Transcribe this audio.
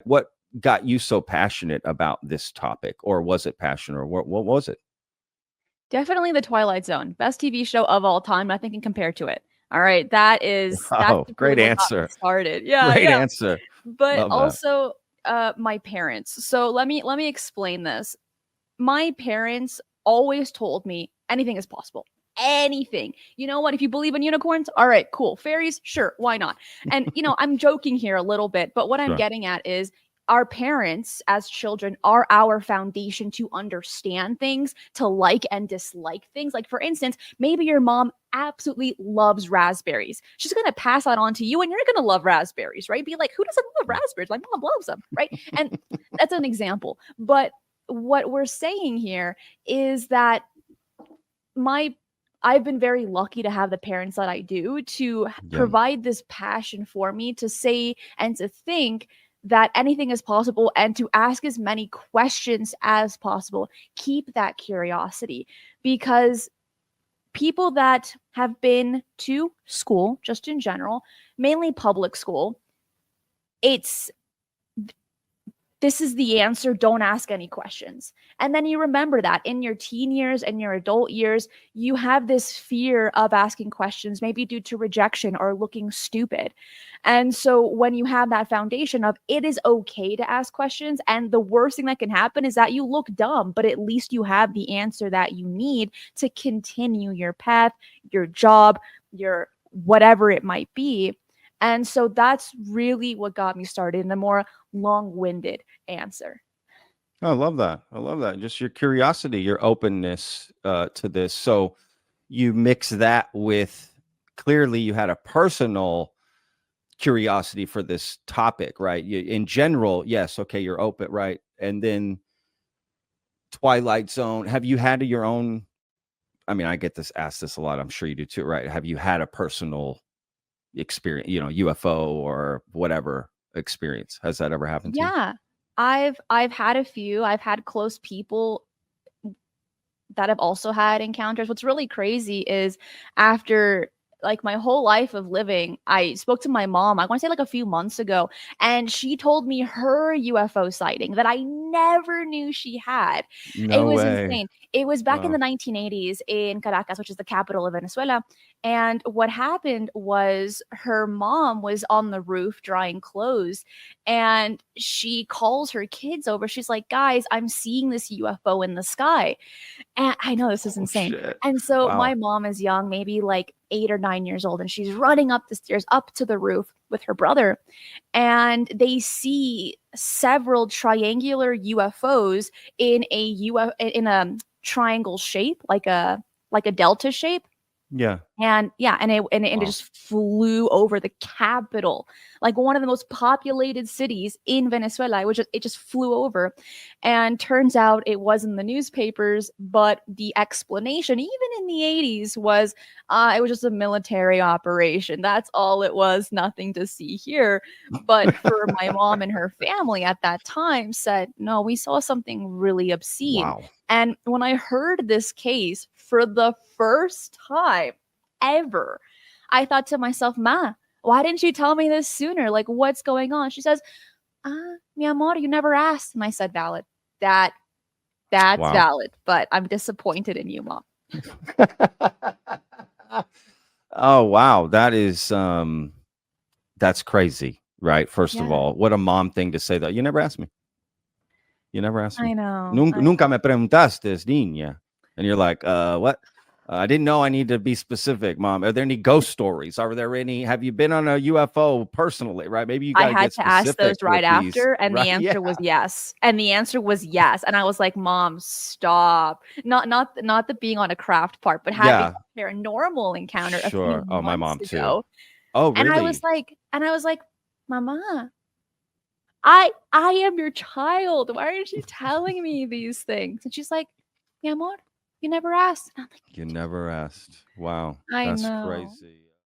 What got you so passionate about this topic, or was it passion, or what was it? Definitely The Twilight Zone. Best TV show of all time. Nothing can compare to it. All right. That's Oh, really great what got me answer. started. Yeah, Great yeah. answer. But Love that. also my parents. So let me explain this. My parents always told me anything is possible. Anything. You know what? If you believe in unicorns, all right, cool. Fairies, sure, why not? And I'm joking here a little bit, but what I'm Sure. getting at is our parents as children are our foundation to understand things, to like and dislike things. Like, for instance, maybe your mom absolutely loves raspberries. She's going to pass that on to you and you're going to love raspberries, right? Be like, who doesn't love raspberries? My mom loves them, right? And that's an example. But what we're saying here is that my I've been very lucky to have the parents that I do to Yeah. provide this passion for me to say and to think that anything is possible and to ask as many questions as possible. Keep that curiosity because people that have been to school, just in general, mainly public school, it's this is the answer. Don't ask any questions. And then you remember that in your teen years and your adult years, you have this fear of asking questions, maybe due to rejection or looking stupid. And so when you have that foundation of it is okay to ask questions, and the worst thing that can happen is that you look dumb, but at least you have the answer that you need to continue your path, your job, your whatever it might be. And so that's really what got me started in a more long-winded answer. I love that. I love that. Just your curiosity, your openness to this. So you mix that with, clearly you had a personal curiosity for this topic, right? In general, yes, okay, you're open, right? And then Twilight Zone. Have you had your own? I mean, I get this asked this a lot. I'm sure you do too, right? Have you had a personal experience, UFO or whatever experience? Has that ever happened to you? Yeah. I've had a few. I've had close people that have also had encounters. What's really crazy is after like my whole life of living, I spoke to my mom, I want to say like a few months ago, and she told me her UFO sighting that I never knew she had. It No was way. insane. It was back in the Wow. 1980s in Caracas, which is the capital of Venezuela. And what happened was her mom was on the roof drying clothes and she calls her kids over. She's like, guys, I'm seeing this UFO in the sky. And I know this is Oh insane. shit. And so Wow. my mom is young, maybe like 8 or 9 years old, and she's running up the stairs up to the roof with her brother. And they see several triangular UFOs in a triangle shape, like a delta shape. Yeah. And yeah, and it Wow. just flew over the capital, like one of the most populated cities in Venezuela. It just flew over, and turns out it was in the newspapers. But the explanation, even in the 80s, was it was just a military operation. That's all it was. Nothing to see here. But for my mom and her family at that time, said no, we saw something really obscene. Wow. And when I heard this case for the first time ever, I thought to myself, Ma, why didn't you tell me this sooner? Like, what's going on? She says, mi amor, you never asked. And I said, valid. That that's Wow. valid, but I'm disappointed in you, Mom. Oh wow. That's crazy, right? First of Yeah, all, what a mom thing to say that. You never asked me. You never asked me. I know. Nunca me preguntaste, niña. And you're like, what? I didn't know I need to be specific, mom. Are there any ghost stories? Are there any? Have you been on a UFO personally? Right? Maybe you I got to had get to ask those specific right with these. after, and the Right? Yeah. answer was yes. And the answer was yes. And I was like, Mom, stop. Not the being on a craft part, but having Yeah. a paranormal encounter a few Sure. Oh, my months mom too. ago. Oh, And really? I was like, Mama, I am your child. Why aren't you telling me these things? And she's like, Mi amor, you never asked. And I'm like, You never asked. Wow. I That's know. crazy.